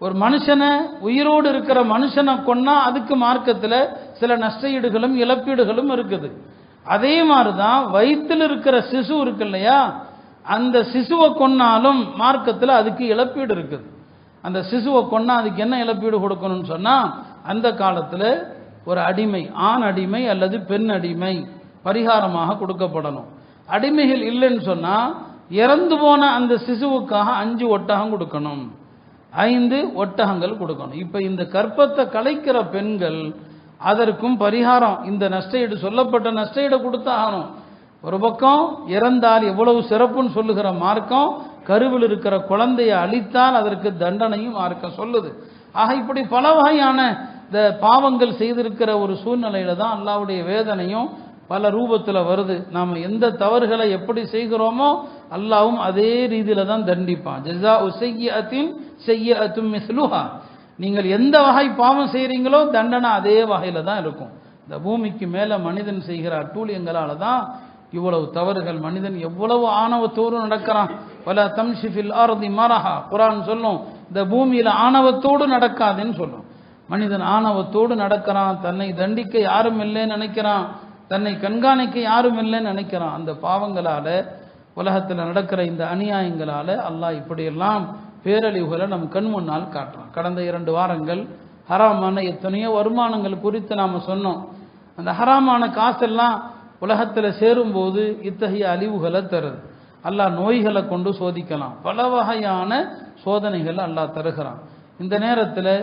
ஒரு மனுஷனை, உயிரோடு இருக்கிற மனுஷனை கொன்னா அதுக்கு மார்க்கத்தில் சில நஷ்டஈடுகளும் இழப்பீடுகளும் இருக்குது. அதே மாதிரி தான் வயிற்றில் இருக்கிற சிசு இருக்கு இல்லையா, அந்த சிசுவை கொன்னாலும் மார்க்கத்தில் அதுக்கு இழப்பீடு இருக்குது. அந்த சிசுவை கொன்னா அதுக்கு என்ன இழப்பீடு கொடுக்கணும்னு சொன்னால், அந்த காலத்தில் ஒரு அடிமை, ஆண் அடிமை அல்லது பெண் அடிமை பரிகாரமாக கொடுக்கப்படணும். அடிமைகள் இல்லைன்னு சொன்னால் இறந்து போன அந்த சிசுவுக்காக 5 ஒட்டகம் கொடுக்கணும், 5 ஒட்டகங்கள் கொடுக்கணும். இப்போ இந்த கற்பத்தை கலைக்கிற பெண்கள் அதற்கும் பரிகாரம், இந்த நஷ்டஈடு, சொல்லப்பட்ட நஷ்டஈடு கொடுத்தாகணும். ஒரு பக்கம் இறந்தால் எவ்வளவு சிறப்புன்னு சொல்லுகிற மார்க்கம், கருவில் இருக்கிற குழந்தையை அழித்தால் அதற்கு தண்டனையும் மார்க்கம் சொல்லுது. ஆக இப்படி பல வகையான இந்த பாவங்கள் செய்திருக்கிற ஒரு சூழ்நிலையில தான் அல்லாஹ்வுடைய வேதனையும் பல ரூபத்தில் வருது. நாம் எந்த தவறுகளை எப்படி செய்கிறோமோ அல்லாஹ்வும் அதே ரீதியில தான் தண்டிப்பான். ஜஸாஉ ஸய்யிஅத்தின் ஸய்யிஅத்தும் மிஸ்லுஹா. நீங்கள் எந்த வகை பாவம் செய்கிறீங்களோ தண்டனை அதே வகையில தான் இருக்கும். இந்த பூமிக்கு மேலே மனிதன் செய்கிற அட்டூழியங்களால தான் இவ்வளவு தவறுகள். மனிதன் எவ்வளவு ஆணவத்தோடு நடக்கிறான். வலா தம்ஷி ஃபில் அர்தி மரஹா, குர்ஆன் சொல்லும் இந்த பூமியில் ஆணவத்தோடு நடக்காதுன்னு சொல்லும். மனிதன் ஆணவத்தோடு நடக்கிறான், தன்னை தண்டிக்க யாரும் இல்லைன்னு நினைக்கிறான், தன்னை கண்காணிக்க யாரும் இல்லைன்னு நினைக்கிறான். அந்த பாவங்களால, உலகத்தில் நடக்கிற இந்த அநியாயங்களால அல்லாஹ் இப்படியெல்லாம் பேரழிவுகளை நம் கண் முன்னால் காட்டுறான். கடந்த 2 வாரங்கள் ஹராமான எத்தனையோ வருமானங்கள் குறித்து நாம் சொன்னோம். அந்த ஹராமான காசெல்லாம் உலகத்தில் சேரும்போது இத்தகைய அழிவுகளை தருது. அல்லாஹ் நோய்களை கொண்டு சோதிக்கலாம், பல வகையான சோதனைகள் அல்லாஹ் தருகிறான். இந்த நேரத்தில்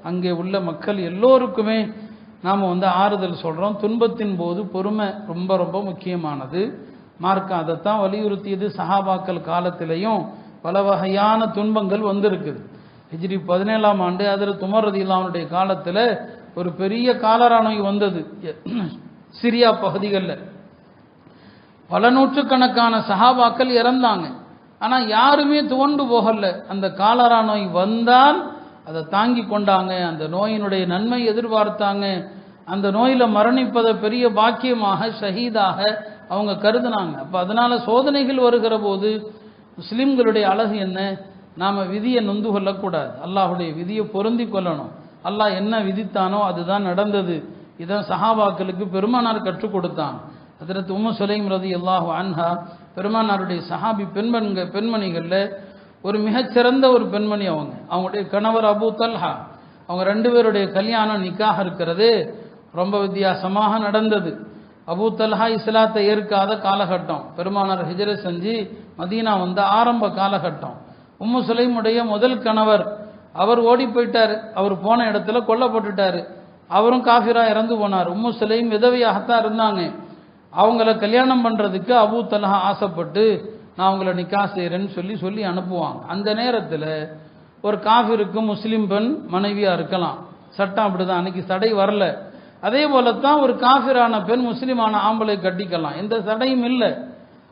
அங்கே உள்ள மக்கள் எல்லோருக்குமே நாம் ஆறுதல் சொல்கிறோம். துன்பத்தின் போது பொறுமை ரொம்ப ரொம்ப முக்கியமானது. மார்க்கம் அதைத்தான் வலியுறுத்தியது. சஹாபாக்கள் காலத்திலையும் பல வகையான துன்பங்கள் வந்திருக்குது. ஹிஜ்ரி 17ஆம் ஆண்டு ஹஜ்ரத் உமர் ரலியல்லாஹு அன்ஹுடைய காலத்தில் ஒரு பெரிய காலரா நோய் வந்தது சிரியா பகுதிகளில். பல நூற்றுக்கணக்கான சஹாபாக்கள் இறந்தாங்க. ஆனால் யாருமே துவண்டு போகல. அந்த காலரா நோய் வந்தால் அதை தாங்கி கொண்டாங்க, அந்த நோயினுடைய நன்மை எதிர்பார்த்தாங்க. அந்த நோயில் மரணிப்பதை பெரிய பாக்கியமாக, ஷஹீதாக அவங்க கருதுனாங்க. அப்போ அதனால சோதனைகள் வருகிற போது முஸ்லிம்களுடைய அழகு என்ன, நாம் விதியை நொந்து கொள்ளக்கூடாது, அல்லாஹுடைய விதியை பொருந்தி கொள்ளணும். அல்லாஹ் என்ன விதித்தானோ அதுதான் நடந்தது. இதான் சஹாபாக்களுக்கு பெருமானார் கற்றுக் கொடுத்தான். ஹஜ்ரத் உம்மு சுலைம் ரலியல்லாஹு அன்ஹா பெருமானாருடைய சஹாபி பெண்மணிகளில் ஒரு மிகச்சிறந்த ஒரு பெண்மணி. அவங்களுடைய கணவர் அபூ தல்ஹா, அவங்க 2 பேருடைய கல்யாணம் நிக்காக இருக்கிறது ரொம்ப வித்தியாசமாக நடந்தது. அபூ தல்ஹா இஸ்லாத்தை ஏற்காத காலகட்டம், பெருமானார் ஹிஜ்ரத் செஞ்சு மதீனா ஆரம்ப காலகட்டம். உம்மு சுலைமுடைய முதல் கணவர் அவர் ஓடி போயிட்டார், அவர் போன இடத்துல கொல்லப்பட்டுட்டார், அவரும் காஃபிரா இறந்து போனார். உம்மு சுலைம் விதவையாகத்தான் இருந்தாங்க. அவங்கள கல்யாணம் பண்ணுறதுக்கு அபூ தல்ஹா ஆசைப்பட்டு நான் அவங்கள நிக்கா செய்கிறேன்னு சொல்லி அனுப்புவாங்க. அந்த நேரத்தில் ஒரு காஃபிருக்கு முஸ்லீம் பெண் மனைவியாக இருக்கலாம், சட்டம் அப்படிதான், அன்னைக்கு தடை வரல. அதே போலத்தான் ஒரு காஃபிரான பெண் முஸ்லீமான ஆம்பளை கட்டிக்கலாம், எந்த தடையும் இல்லை.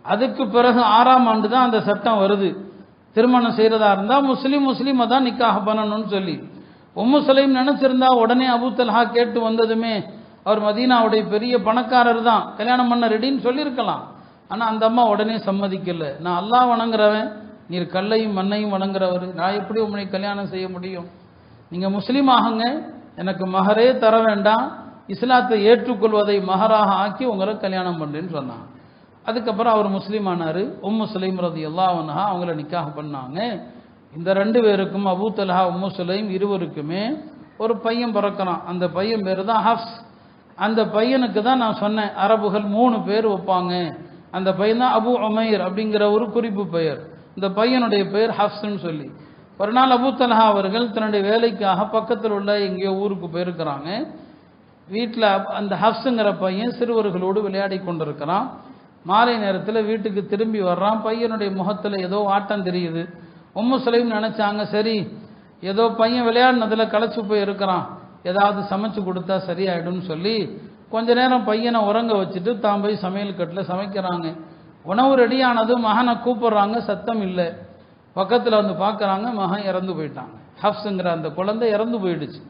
அதுக்கு பிறகு 6ஆம் ஆண்டு தான் அந்த சட்டம் வருது. திருமணம் செய்கிறதா இருந்தால் முஸ்லீமை தான் நிக்காக பண்ணணும்னு சொல்லி. உம்மு சுலைம் நினச்சிருந்தா உடனே அபூ தல்ஹா கேட்டு வந்ததுமே அவர் மதீனாவுடைய பெரிய பணக்காரர் தான், கல்யாணம் பண்ண ரெடின்னு சொல்லியிருக்கலாம். ஆனால் அந்த அம்மா உடனே சம்மதிக்கல. நான் அல்லாஹ் வணங்குறவன், நீர் கல்லையும் மண்ணையும் வணங்குறவர், நான் எப்படி உங்களை கல்யாணம் செய்ய முடியும்? நீங்கள் முஸ்லீம் ஆகுங்க, எனக்கு மகரே தர வேண்டாம், இஸ்லாத்தை ஏற்றுக்கொள்வதை மகராக ஆக்கி உங்களை கல்யாணம் பண்ணுறேன்னு சொன்னாங்க. அதுக்கப்புறம் அவர் முஸ்லீம் ஆனார். உம்மு சுலைம் ரலியல்லாஹு அன்ஹா அவங்கள நிக்காக பண்ணாங்க. இந்த 2 பேருக்கும் அபூ தல்ஹா உம்மு சுலைம் இருவருக்குமே ஒரு பையன் பிறக்கிறான். அந்த பையன் பேர் தான் ஹஃப்ஸ். அந்த பையனுக்கு தான் நான் சொன்னேன் அரபுகள் 3 பேர் வைப்பாங்க. அந்த பையன் தான் அபு உமைர் அப்படிங்கிற ஒரு குறிப்பு பெயர். இந்த பையனுடைய பெயர் ஹஃப்ஸ்ன்னு சொல்லி. ஒரு நாள் அபூ தல்ஹா அவர்கள் தன்னுடைய வேலைக்காக பக்கத்தில் உள்ள எங்கேயோ ஊருக்கு போயிருக்கிறாங்க. வீட்டில் அந்த ஹஃப்ஸுங்கிற பையன் சிறுவர்களோடு விளையாடி கொண்டிருக்கிறான். மாலை நேரத்தில் வீட்டுக்கு திரும்பி வர்றான். பையனுடைய முகத்தில் ஏதோ ஆட்டம் தெரியுது. உம்மு சுலைம் நினச்சாங்க, சரி ஏதோ பையன் விளையாடினதில் களைச்சு போய் இருக்கிறான், ஏதாவது சமைச்சு கொடுத்தா சரியாயிடும்னு சொல்லி கொஞ்ச நேரம் பையனை உறங்க வச்சுட்டு தான் போய் சமையல் கட்டில் சமைக்கிறாங்க. உணவு ரெடியானது மகனை கூப்பிட்றாங்க, சத்தம் இல்லை. பக்கத்தில் பார்க்குறாங்க, மகன் இறந்து போயிட்டாங்க. ஹஃப்ஸுங்கிற அந்த குழந்தை இறந்து போயிடுச்சு.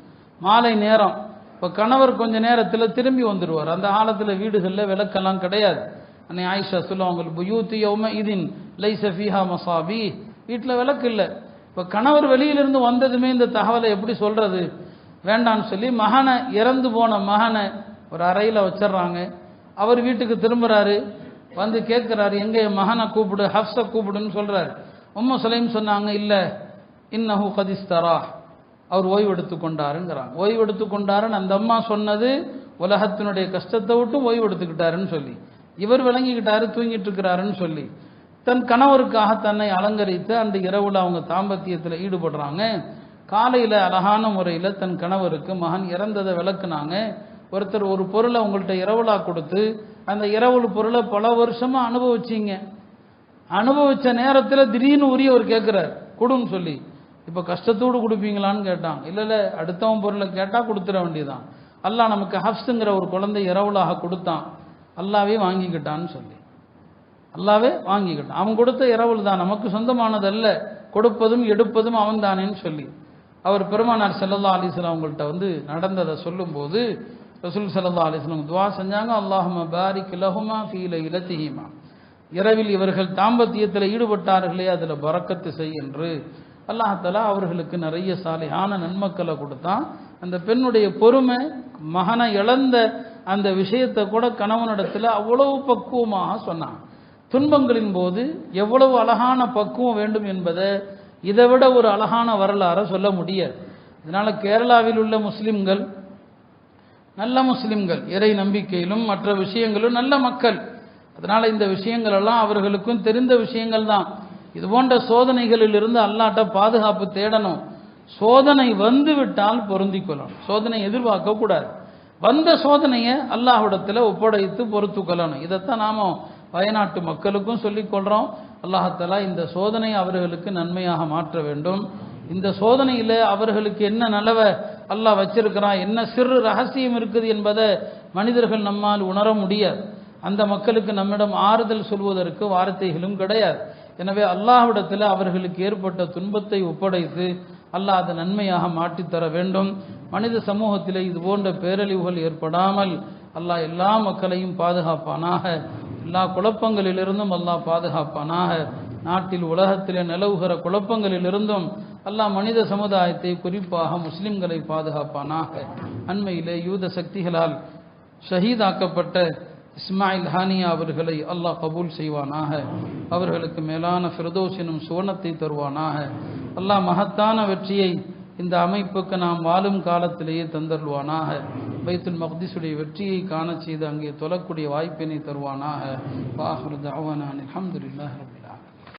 மாலை நேரம். இப்போ கணவர் கொஞ்ச நேரத்தில் திரும்பி வந்துடுவார். அந்த காலத்தில் வீடுகளில் விளக்கெல்லாம் கிடையாது. அன்னை ஆயிஷா சொல்லுவாங்க, புயூத்தி யௌம இதின் லைஸ ஃபீஹா மசாபி, வீட்டில் விளக்கு இல்லை. இப்போ இப்போ கணவர் வெளியிலிருந்து வந்ததுமே இந்த தகவலை எப்படி சொல்கிறது வேண்டான்னு சொல்லி மகனை, இறந்து போன மகனை ஒரு அறையில் வச்சிட்றாங்க. அவர் வீட்டுக்கு திரும்புகிறாரு, வந்து கேட்குறாரு, எங்கே என் மகனை கூப்பிடு, ஹப்ஸை கூப்பிடுன்னு சொல்கிறார். உம்மு சுலைம் சொன்னாங்க, இல்லை இன்னஹு கதிஸ்தரா, அவர் ஓய்வு எடுத்து கொண்டாருங்கிறாங்க. ஓய்வு எடுத்து கொண்டாருன்னு அந்த அம்மா சொன்னது உலகத்தினுடைய கஷ்டத்தை விட்டு ஓய்வு எடுத்துக்கிட்டாருன்னு சொல்லி, இவர் விளங்கிக்கிட்டாரு தூங்கிட்டு இருக்கிறாருன்னு சொல்லி தன் கணவருக்காக தன்னை அலங்கரித்து அந்த இரவுல அவங்க தாம்பத்தியத்தில் ஈடுபடுறாங்க. காலையில் அழகான முறையில் தன் கணவருக்கு மகன் இறந்ததை விளக்குனாங்க. ஒருத்தர் ஒரு பொருளை உங்கள்கிட்ட இரவுலா கொடுத்து அந்த இரவு பொருளை பல வருஷமாக அனுபவிச்ச நேரத்தில் திடீர்னு உரியவர் கேட்குறார் கொடுன்னு சொல்லி, இப்போ கஷ்டத்தோடு கொடுப்பீங்களான்னு கேட்டாங்க. இல்லை அடுத்தவன் பொருளை கேட்டால் கொடுத்துட வேண்டியதான். அல்லாஹ் நமக்கு ஹப்ஸுங்கிற ஒரு குழந்தை இரவுலாக கொடுத்தான், அல்லாவே வாங்கிக்கிட்டான்னு சொல்லி, அல்லாவே வாங்கிக்கிட்டான். அவன் கொடுத்த இரவுல் தான், நமக்கு சொந்தமானதல்ல, கொடுப்பதும் எடுப்பதும் அவன் தானேன்னு சொல்லி அவர் பெருமானார் ஸல்லல்லாஹு அலைஹி வஸல்லம் அவங்கள்ட்ட வந்து நடந்ததை சொல்லும்போது ரசூல் ஸல்லல்லாஹு அலைஹி வஸல்லம் துஆ செஞ்சாங்க, அல்லாஹும்ம பாரிக் லஹுமா ஃபீ லைலத்திஹிமா, இரவில் இவர்கள் தாம்பத்தியத்தில் ஈடுபட்டார்களே அதில் பரக்கத்து செய் என்று அல்லாஹ் தஆலா அவர்களுக்கு நிறைய சாலிஹான நன்மக்களை கொடுத்தான். அந்த பெண்ணுடைய பொறுமை, மகனை இழந்த அந்த விஷயத்தை கூட கணவனிடத்தில் அவ்வளவு பக்குவமாக சொன்னான். துன்பங்களின் போது எவ்வளவு அழகான பக்குவம் வேண்டும் என்பதை இதை விட ஒரு அழகான வரலாறை சொல்ல முடியாது. இதனால் கேரளாவில் உள்ள முஸ்லிம்கள் நல்ல முஸ்லிம்கள், இறை நம்பிக்கையிலும் மற்ற விஷயங்களும் நல்ல மக்கள். அதனால் இந்த விஷயங்கள் எல்லாம் அவர்களுக்கும் தெரிந்த விஷயங்கள் தான். இது போன்ற சோதனைகளில் இருந்து அல்லாஹ்ட்ட பாதுகாப்பு தேடணும். சோதனை வந்து விட்டால் பொருந்திக் கொள்ளணும், சோதனை எதிர்பார்க்க கூடாது. வந்த சோதனையை அல்லாஹ்விடத்தில் ஒப்படைத்து பொறுத்து கொள்ளணும். இதைத்தான் நாம வயநாட்டு மக்களுக்கும் சொல்லிக் கொள்கிறோம். அல்லாஹ் தஆலா இந்த சோதனை அவர்களுக்கு நன்மையாக மாற்ற வேண்டும். இந்த சோதனையில் அவர்களுக்கு என்ன நலவை அல்லாஹ் வச்சிருக்கிறான், என்ன சிறு ரகசியம் இருக்குது என்பதை மனிதர்கள் நம்மால் உணர முடியாது. அந்த மக்களுக்கு நம்மிடம் ஆறுதல் சொல்வதற்கு வார்த்தைகளும் கிடையாது. எனவே அல்லாஹ்விடத்தில் அவர்களுக்கு ஏற்பட்ட துன்பத்தை ஒப்படைத்து அல்லாஹ் அதை நன்மையாக மாற்றித்தர வேண்டும். மனித சமூகத்தில் இது போன்ற பேரழிவுகள் ஏற்படாமல் அல்லாஹ் எல்லா மக்களையும் பாதுகாப்பானாக. எல்லா குழப்பங்களிலிருந்தும் அல்லாஹ் பாதுகாப்பானாக. நாட்டில் உலகத்தில் நிலவுகிற குழப்பங்களிலிருந்தும் அல்லாஹ் மனித சமுதாயத்தை, குறிப்பாக முஸ்லிம்களை பாதுகாப்பானாக. அண்மையிலே யூத சக்திகளால் ஷஹீதாக்கப்பட்ட இஸ்மாயில் ஹானியா அவர்களை அல்லாஹ் கபூல் செய்வானாக. அவர்களுக்கு மேலான ஃபிர்தௌஸ் எனும் சுவனத்தை தருவானாக. அல்லாஹ் மகத்தான வெற்றியை இந்த அமைப்புக்கு நாம் வாழும் காலத்திலேயே தந்தருவானாக. பைத்துல் மக்திஸுடைய வெற்றியை காண செய்து அங்கே தொழக்கூடிய வாய்ப்பினை தருவானாக. வாஹிரு தஅவானா அல்ஹம்துலில்லாஹி.